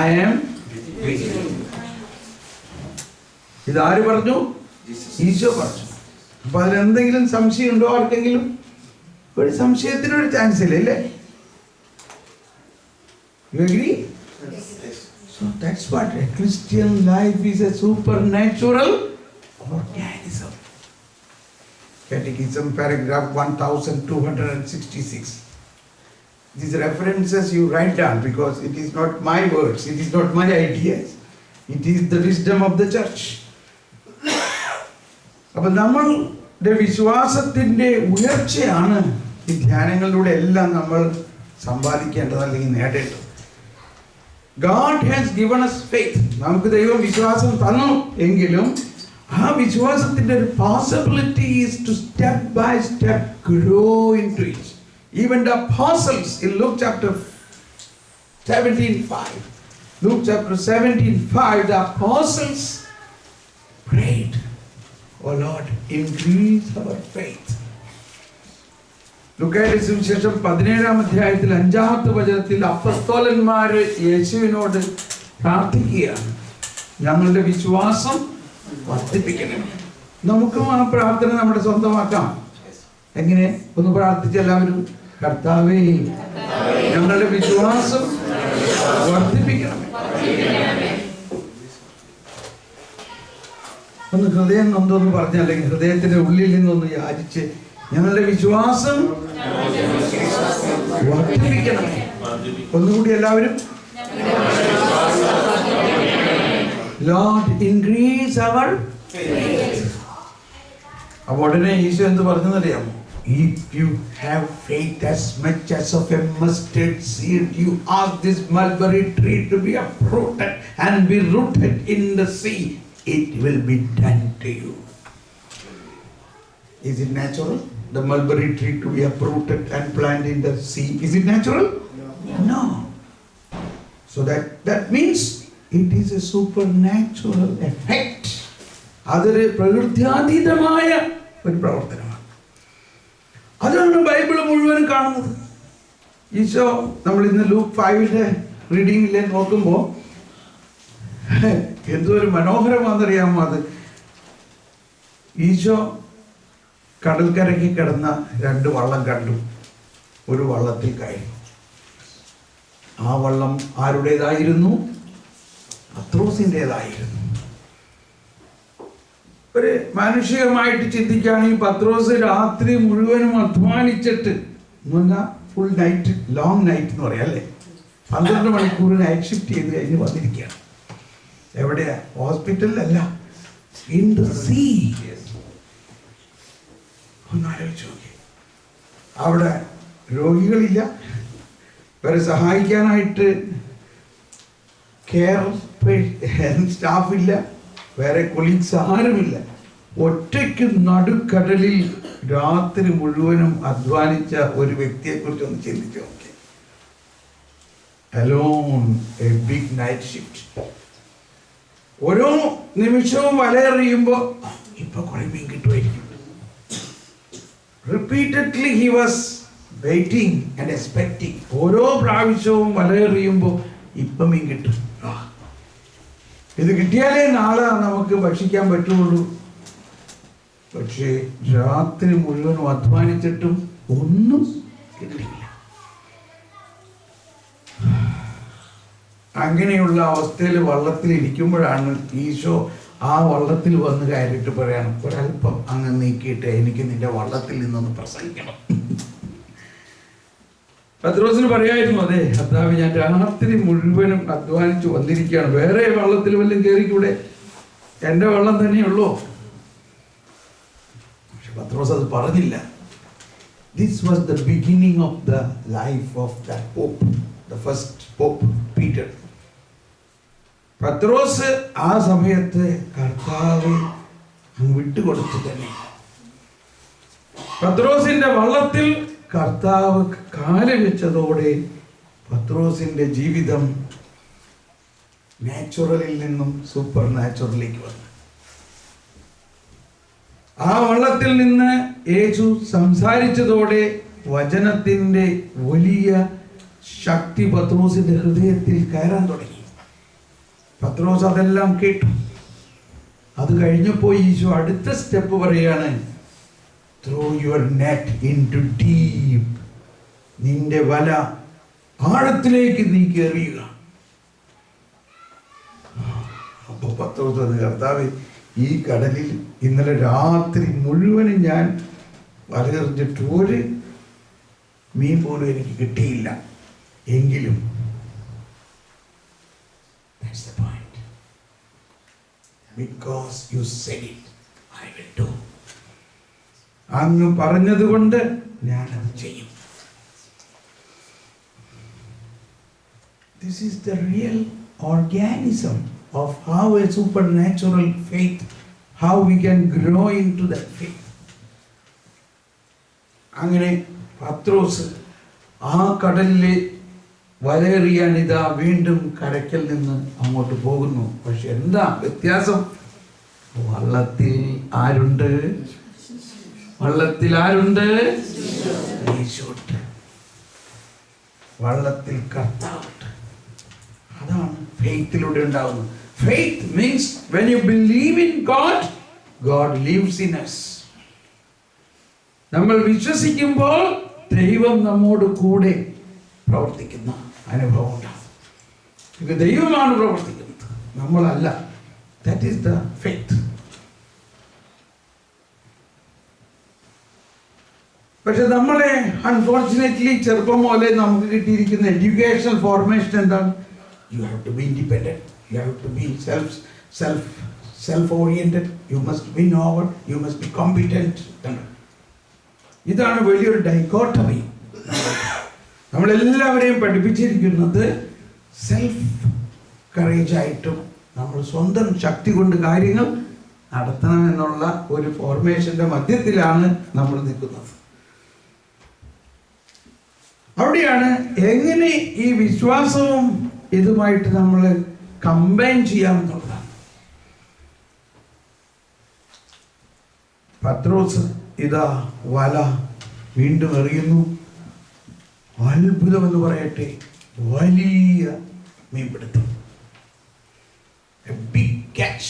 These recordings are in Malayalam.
I am weak. ഇതാര് പറഞ്ഞു? ഈശോ പറഞ്ഞു. അപ്പൊ അതിലെന്തെങ്കിലും സംശയം ഉണ്ടോ ആർക്കെങ്കിലും? ഒരു സംശയത്തിനൊരു ചാൻസ് ഇല്ല, അല്ലേ? You agree? So that's what a Christian life is, a supernatural organism. Catechism paragraph 1266. These references you write down because it is not my words, it is not my ideas. It is the wisdom of the church. അപ്പോൾ നമ്മളുടെ വിശ്വാസത്തിൻ്റെ ഉയർച്ചയാണ് ഈ ധ്യാനങ്ങളിലൂടെ എല്ലാം നമ്മൾ സമ്പാദിക്കേണ്ടത് അല്ലെങ്കിൽ നേടേണ്ടത്. God has given us faith. നമുക്ക് ദൈവം വിശ്വാസം തന്നു എങ്കിലും ആ വിശ്വാസത്തിൻ്റെ ഒരു possibility is to step by step grow into it. Even the apostles in Luke chapter 17:5. Luke chapter 17:5, the apostles prayed, "Oh Lord, increase our faith." ലൂക്കായുടെ സുവിശേഷം 17-ാം അധ്യായത്തിൽ 5-ാമത്തെ വചനത്തിൽ അപ്പസ്തോലന്മാര് യേശുവിനോട് പ്രാർത്ഥിക്കുകയാണ്, ഞങ്ങളുടെ വിശ്വാസം വർദ്ധിപ്പിക്കണം. നമുക്കും ആ പ്രാർത്ഥന നമ്മുടെ സ്വന്തമാക്കാം. എങ്ങനെ? ഒന്ന് പ്രാർത്ഥിച്ച എല്ലാവരും, കർത്താവേ ഞങ്ങളുടെ വിശ്വാസം വർദ്ധിപ്പിക്കണം. ഒന്ന് ഹൃദയം നൊന്തൊന്ന് പറഞ്ഞ, അല്ലെങ്കിൽ ഹൃദയത്തിന്റെ ഉള്ളിൽ നിന്നൊന്ന് യാചിച്ച്, ഞങ്ങളുടെ വിശ്വാസം വർദ്ധിപ്പിക്കണമേ. ഒന്നുകൂടി എല്ലാവരും, Lord, increase our faith. അപ്പോൾ ഉടനെ ഈശോ എന്ത് പറഞ്ഞെന്നറിയാമോ? If you have faith as much as of a mustard seed, you ask this mulberry tree to be uprooted and be rooted in the sea, it will be done to you. Is it natural? The mulberry tree to be uprooted and planted in the sea. Is it natural? No. So that means it is a supernatural effect. അതൊരു പ്രകൃത്യാതീതമായ ഒരു പ്രവർത്തനമാണ്. അതാണ് ബൈബിൾ മുഴുവനും കാണുന്നത്. ഈശോ, നമ്മൾ ഇന്ന് ലൂക്ക് 5-ന്റെ റീഡിങ്ങിൽ നോക്കുമ്പോൾ എന്തൊരു മനോഹരമാണെന്നറിയാമോ അത്? ഈശോ കടൽക്കരയ്ക്ക് കിടന്ന 2 വള്ളം കണ്ടു. ഒരു വള്ളത്തിൽ കയറി. ആ വള്ളം ആരുടേതായിരുന്നു? പത്രോസിൻ്റെതായിരുന്നു. ഒരു മാനുഷികമായിട്ട് ചിന്തിക്കുകയാണെങ്കിൽ പത്രോസ് രാത്രി മുഴുവനും അധ്വാനിച്ചിട്ട്, ഫുൾ നൈറ്റ്, ലോങ് നൈറ്റ് എന്ന് പറയാം അല്ലേ, 12 മണിക്കൂർ നൈറ്റ് ഷിഫ്റ്റ് ചെയ്ത് കഴിഞ്ഞ് വന്നിരിക്കുകയാണ്. എവിടെയാ? ഹോസ്പിറ്റലിലല്ല, ഇൻ ദ സീ. ഒന്നാലോചിച്ച് നോക്കി. അവിടെ രോഗികളില്ല, ഇവരെ സഹായിക്കാനായിട്ട് കെയർ സ്റ്റാഫില്ല, വേറെ കൊളീഗ്സ് ആരുമില്ല. ഒറ്റയ്ക്ക് നടുക്കടലിൽ രാത്രി മുഴുവനും അധ്വാനിച്ച ഒരു വ്യക്തിയെ കുറിച്ച് ഒന്ന് ചിന്തിച്ചു നോക്കി. Alone, a big night shift. ഓരോ നിമിഷവും വലയെറിയുമ്പോൾ ഇപ്പൊ കുറെ മീൻ കിട്ടുമായിരിക്കും. Repeatedly he was waiting and expecting. ഓരോ പ്രാവശ്യവും വലയെറിയുമ്പോൾ ഇപ്പം മീൻ കിട്ടും, ഇത് കിട്ടിയാലേ നാളെ നമുക്ക് ഭക്ഷിക്കാൻ പറ്റുള്ളൂ. പക്ഷേ രാത്രി മുഴുവനും അധ്വാനിച്ചിട്ടും ഒന്നും കിട്ടിയില്ല. അങ്ങനെയുള്ള അവസ്ഥയിൽ വള്ളത്തിൽ ഇരിക്കുമ്പോഴാണ് ഈശോ ആ വള്ളത്തിൽ വന്ന് കയറിയിട്ട് പറയാണ്, ഒരല്പം അങ്ങ് നീക്കിയിട്ട് എനിക്ക് നിന്റെ വള്ളത്തിൽ നിന്നൊന്ന് പ്രസംഗിക്കണം. പത്രോസിന് പറയായിരുന്നു, അതെ കർത്താവേ, ഞാൻ രാത്രി മുഴുവനും അധ്വാനിച്ചു വന്നിരിക്കുകയാണ്, വേറെ വള്ളത്തിൽ വല്ലതും കയറിക്കൂടെ, എൻ്റെ വള്ളം തന്നെയുള്ളൂ. പക്ഷെ പത്രോസ് അത് പറഞ്ഞില്ല. This was the beginning of the life of that Pope, the first Pope Peter. പത്രോസ് ആ സമയത്ത് കർത്താവെ വിട്ടുകൊടുത്തു തന്നെ. പത്രോസിന്റെ വള്ളത്തിൽ കർത്താവ് കാല് വെച്ചതോടെ പത്രോസിന്റെ ജീവിതം നാച്ചുറലിൽ നിന്നും സൂപ്പർ നാച്ചുറലിലേക്ക് വന്നു. ആ വള്ളത്തിൽ നിന്ന് യേശു സംസാരിച്ചതോടെ വചനത്തിന്റെ വലിയ ശക്തി പത്രോസിന്റെ ഹൃദയത്തിൽ കയറാൻ തുടങ്ങി. പത്രോസ് അതെല്ലാം കേട്ടു. അത് കഴിഞ്ഞപ്പോൾ ഈശോ അടുത്ത സ്റ്റെപ്പ് പറയാണ്, throw your net into deep. നിന്റെ വല ആഴത്തിലേക്ക് നീ എറിയുക. അപ്പൊ പത്രോസ് പറഞ്ഞു, കർത്താവേ, ഈ കടലിൽ ഇന്നലെ രാത്രി മുഴുവനും ഞാൻ വലയെറിഞ്ഞിട്ട് ഒരു മീൻ പോലും എനിക്ക് കിട്ടിയില്ല. എങ്കിലും that's the point. Because you said it, I will do. അങ്ങ് പറഞ്ഞത് കൊണ്ട് ഞാനത് ചെയ്യും. This is the real organism of how a supernatural faith, how we can grow into that faith. അങ്ങനെ പത്രോസ് ആ കടലിലെ വലയെറിയാൻ ഇതാ വീണ്ടും കരയ്ക്കൽ നിന്ന് അങ്ങോട്ട് പോകുന്നു. പക്ഷെ എന്താ വ്യത്യാസം? വള്ളത്തിൽ ആരുണ്ട്? വള്ളത്തിൽ ആരുണ്ട്? യേശുണ്ട്. വള്ളത്തിൽ കർത്താവുണ്ട്. അതാണ് ഫെയ്ത്തിലൂടെ ഉണ്ടാവുന്നത്. Faith means when you believe in God, God lives in us. നമ്മൾ വിശ്വസിക്കുമ്പോൾ ദൈവം നമ്മോട് കൂടെ പ്രവർത്തിക്കുന്ന അനുഭവം ഉണ്ടാകും. ഇത് ദൈവമാണ് പ്രവർത്തിക്കുന്നത്, നമ്മളല്ല. That is the faith. പക്ഷെ നമ്മളെ അൺഫോർച്ചുനേറ്റ്ലി ചെറുപ്പം മുതലേ നമുക്ക് കിട്ടിയിരിക്കുന്ന എഡ്യൂക്കേഷണൽ ഫോർമേഷൻ എന്താണ്? You have to be independent, you have to be self oriented, you must win over, you must be competent. ഇതാണ് വലിയൊരു ഡൈക്കോട്ടമി. നമ്മളെല്ലാവരെയും പഠിപ്പിച്ചിരിക്കുന്നത് സെൽഫ് കറേജായിട്ടും നമ്മൾ സ്വന്തം ശക്തി കൊണ്ട് കാര്യങ്ങൾ നടത്തണമെന്നുള്ള ഒരു ഫോർമേഷന്റെ മധ്യത്തിലാണ് നമ്മൾ നിൽക്കുന്നത്. അവിടെയാണ് എങ്ങനെ ഈ വിശ്വാസവും ഇതുമായിട്ട് നമ്മൾ കമ്പൈൻ ചെയ്യാമെന്നുള്ളതാണ്. പത്രോസ് ഇതാ വല വീണ്ടും എറിയുന്നു. അത്ഭുതം എന്ന് പറയട്ടെ, വലിയ മീൻപിടുത്തം, a big catch.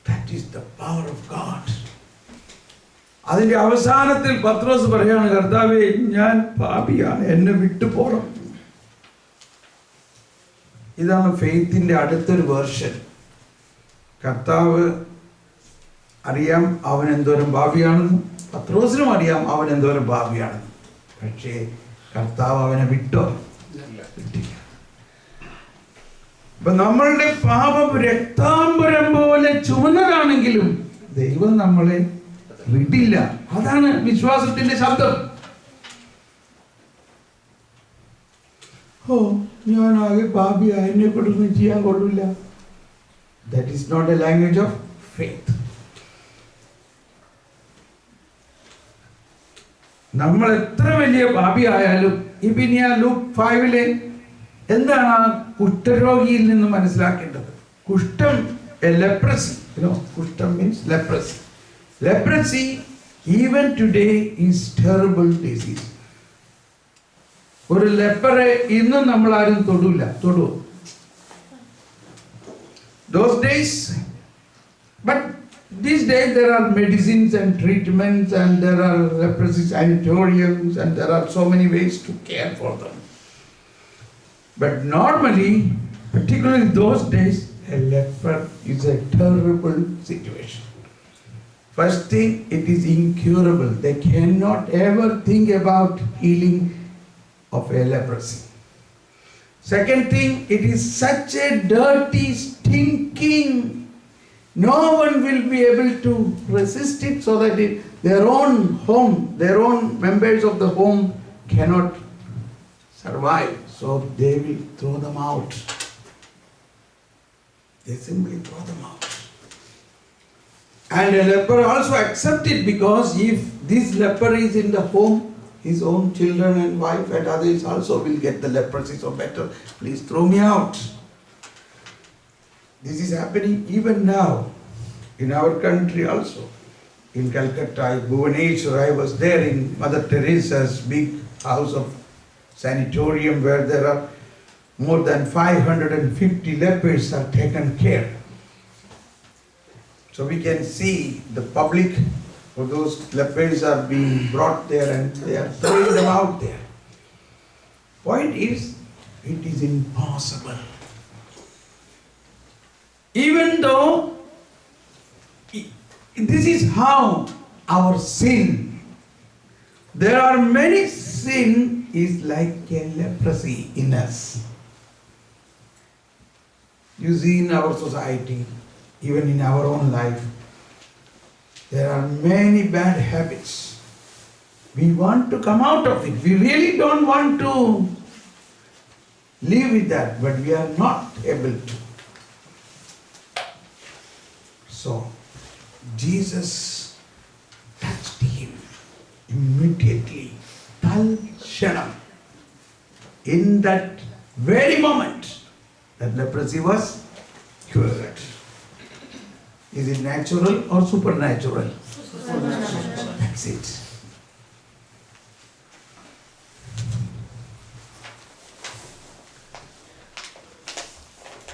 That is the power of God. അതിന്റെ അവസാനത്തിൽ പത്രോസ് പറയാണ്, കർത്താവേ, ഞാൻ പാപിയാണ്, എന്നെ വിട്ടുപോകണം. ഇതാണ് ഫെയ്ത്തിന്റെ അടുത്തൊരു വേർഷൻ. കർത്താവ് അറിയാം അവൻ എന്തോരം പാപിയാണെന്ന്, പത്രോസിനും അറിയാം അവൻ എന്തോരം പാപിയാണെന്ന്. പക്ഷേ കർത്താവ് അവനെ വിട്ടോ? വിട്ടില്ല. അപ്പൊ നമ്മളുടെ പാപം രക്താംബരം പോലെ ചുമന്നതാണെങ്കിലും ദൈവം നമ്മളെ വിടില്ല. അതാണ് വിശ്വാസത്തിന്റെ ശബ്ദം. ഓ, ഞാനാകെ പാപിയാ, എന്നെ കൊണ്ടൊന്നും ചെയ്യാൻ കൊള്ളില്ല. That is not a language of faith. നമ്മൾ എത്ര വലിയ പാപിയായാലും, പിന്നെ ലൂക്ക് 5 എന്താണ് ആ കുഷ്ഠരോഗിയിൽ നിന്ന് മനസ്സിലാക്കേണ്ടത്? കുഷ്ഠം, leprosy, കുഷ്ഠം means leprosy. Leprosy even today is terrible disease. ഒരു ലെപ്പറെ ഇന്നും നമ്മൾ ആരും തൊടുവോ? Those days, but these days there are medicines and treatments, and there are leprosy sanatoriums, and there are so many ways to care for them. But normally, particularly those days, a leper is a terrible situation. First thing, it is incurable. They cannot ever think about healing of a leprosy. Second thing, it is such a dirty, stinking, no one will be able to resist it, so that their own home, their own members of the home cannot survive. So they will throw them out. They simply throw them out. And a leper also accept it, because if this leper is in the home, his own children and wife and others also will get the leprosy, so better please throw me out. This is happening even now in our country also. In Calcutta, Bhubaneswar, I was there in Mother Teresa's big house of sanatorium, where there are more than 550 lepers are taken care. So we can see the public, for those lepers are being brought there and they are throwing them out there. Point is, it is impossible. Even though this is how our sin, there are many sin is like a leprosy in us. You see in our society, even in our own life, there are many bad habits. We want to come out of it. We really don't want to live with that, but we are not able to. So, Jesus touched him immediately. Talshanam. In that very moment, that leprosy was cured. Is it natural or supernatural? Supernatural. That's it.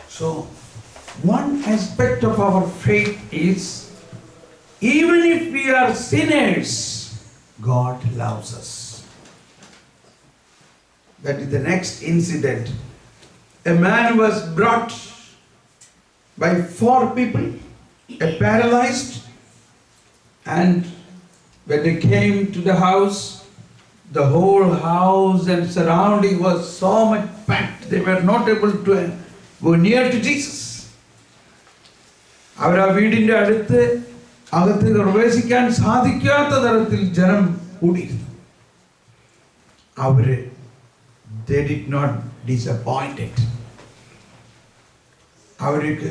So, one aspect of our faith is, even if we are sinners, God loves us. That is the next incident. A man was brought by 4 people, a paralyzed, and when they came to the house, the whole house and surrounding was so much packed, they were not able to go near to Jesus. അവർ ആ വീടിൻ്റെ അകത്ത് പ്രവേശിക്കാൻ സാധിക്കാത്ത തരത്തിൽ ജനം കൂടിയിരുന്നു. അവര് they did not disappointed. അവർക്ക്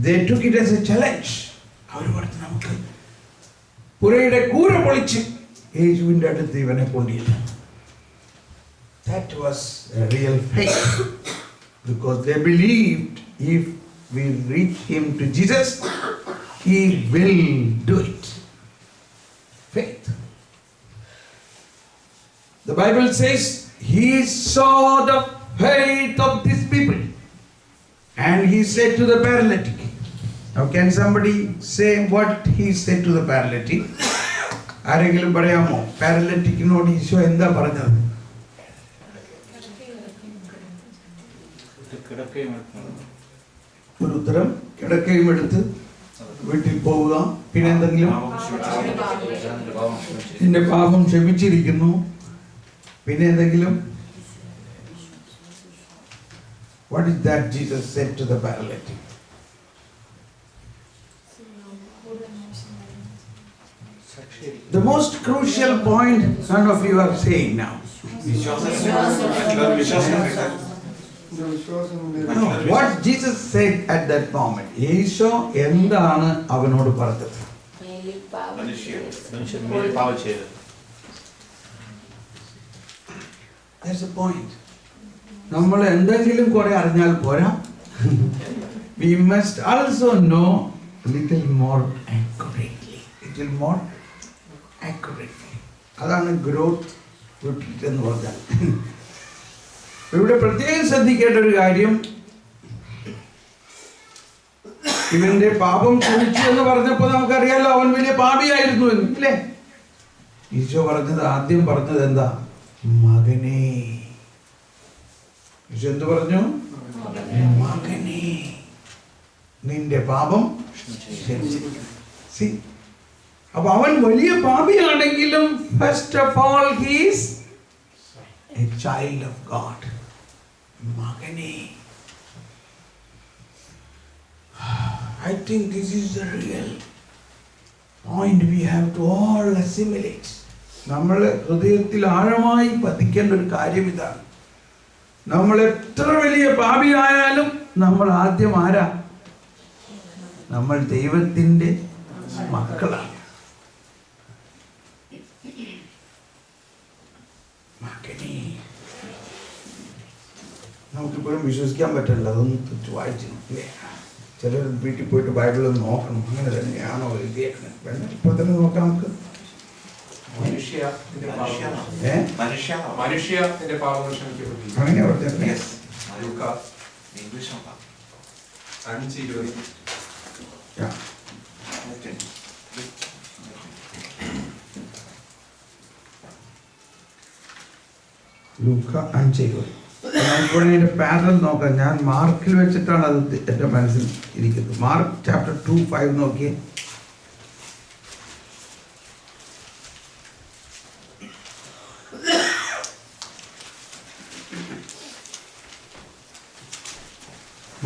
they took it as a challenge. അവർ പറഞ്ഞു, നമുക്ക് പുരയുടെ കൂര പൊളിച്ച് യേശുവിൻ്റെ അടുത്ത് ഇവനെ കൊണ്ടുവരാം. That was a real faith, because they believed if we reach him to Jesus, he will do it. Faith. The Bible says he saw the faith of these people and he said to the paralytic. Now can somebody say what he said to the paralytic? ആരെങ്കിലും പറയാമോ പാരലറ്റിക്കിനോട് ഈശോ എന്താ പറഞ്ഞത്? ഒരു ഉത്തരം, കിടക്കയും എടുത്ത് വീട്ടിൽ പോവുക. പിന്നെ എന്തെങ്കിലും? നിന്റെ പാപം ക്ഷമിച്ചിരിക്കുന്നു. പിന്നെ എന്തെങ്കിലും? What is that Jesus said to the paralytic? The most crucial point none of you are saying now. No, what Jesus said at that moment. Isho എന്താണ് അവനോട് പറഞ്ഞത്? That's the point. നമ്മൾ എന്തെങ്കിലും കുറെ അറിഞ്ഞാൽ പോരാ. We must also know a little more accurately. Little more accurately. അതാണ് ഗ്രോത്ത് എന്ന് പറഞ്ഞാൽ. ഇവിടെ പ്രത്യേകം ശ്രദ്ധിക്കേണ്ട ഒരു കാര്യം, ഇവന്റെ പാപം ക്ഷമിച്ചു എന്ന് പറഞ്ഞപ്പോൾ നമുക്കറിയാലോ അവൻ വലിയ പാപിയായിരുന്നു എന്ന്, ഇല്ലേ? ഈശോ പറഞ്ഞത്, ആദ്യം പറഞ്ഞത് എന്താ? മകനേ. ഈശോ എന്ത് പറഞ്ഞു? മകനേ, നിന്റെ പാപം ക്ഷമിച്ചു. അപ്പൊ അവൻ വലിയ പാപിയാണെങ്കിലും first of all he is a child of God. മകനേ. I think this is the real point we have to all assimilate. നമ്മൾ ഹൃദയത്തിൽ ആഴമായി പതിക്കേണ്ട ഒരു കാര്യം ഇതാണ്. നമ്മൾ എത്ര വലിയ പാപിയായാലും നമ്മൾ ആദ്യം ആരാ? നമ്മൾ ദൈവത്തിൻ്റെ മക്കളാണ്. മകനേ. നമുക്കിപ്പോഴും വിശ്വസിക്കാൻ പറ്റില്ല. അതൊന്ന് വായിച്ചു നോക്കില്ലേ? ചിലർ വീട്ടിൽ പോയിട്ട് ബൈബിൾ ഒന്ന് നോക്കണം, അങ്ങനെ തന്നെയാണോ എഴുതിയേക്കുന്നത്? വേണ്ട, ഇപ്പോൾ തന്നെ നോക്കാം നമുക്ക്. അങ്ങനെ ലൂക്ക ഇംഗ്ലീഷ് നോക്കാം. 5:20. Yeah. ലൂക്ക 5:20. നമുക്കിവിടെ ഇതിന്റെ പാരൽ നോക്കാം. ഞാൻ മാർക്കിൽ വെച്ചിട്ടാണ് അത് എൻ്റെ മനസ്സിൽ ഇരിക്കുന്നത്. മാർക്ക് ചാപ്റ്റർ 2:5 നോക്കിയേ.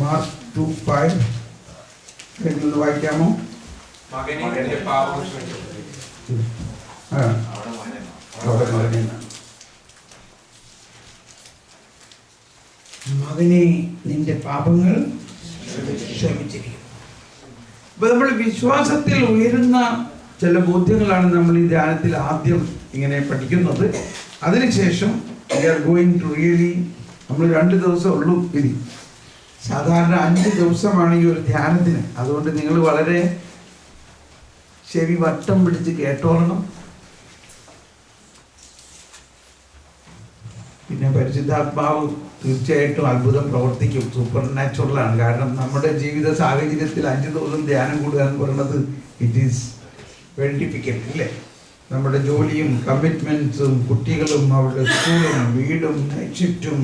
മാർക്ക് 2:5 ഒന്ന് വായിക്കാമോ? മകനെ നിന്റെ പാപങ്ങൾ ക്ഷമിച്ചു. അവിടെ മകനെ നിന്റെ പാപങ്ങൾ ക്ഷമിച്ചിരിക്കുന്നു. അപ്പൊ നമ്മൾ വിശ്വാസത്തിൽ ഉയരുന്ന ചില ബോധ്യങ്ങളാണ് നമ്മൾ ഈ ധ്യാനത്തിൽ ആദ്യം ഇങ്ങനെ പഠിക്കുന്നത്. അതിനുശേഷം നമ്മൾ 2 ദിവസം ഉള്ളൂ ഇനി. സാധാരണ 5 ദിവസമാണ് ഈ ഒരു ധ്യാനത്തിന്. അതുകൊണ്ട് നിങ്ങൾ വളരെ ചെവി വട്ടം പിടിച്ച് കേട്ടോളണം. പിന്നെ പരിശുദ്ധാത്മാവ് തീർച്ചയായിട്ടും അത്ഭുതം പ്രവർത്തിക്കും. സൂപ്പർ നാച്ചുറലാണ്. കാരണം നമ്മുടെ ജീവിത സാഹചര്യത്തിൽ 5 ദിവസം ധ്യാനം കൂടുക എന്ന് പറയുന്നത് ഇറ്റ് ഈസ് വെരി ഡിഫിക്കൽട്ട് അല്ലേ? നമ്മുടെ ജോലിയും കമ്മിറ്റ്മെന്റ്സും കുട്ടികളും അവരുടെ സ്കൂളും വീടും നൈറ്റ് ഷിഫ്റ്റും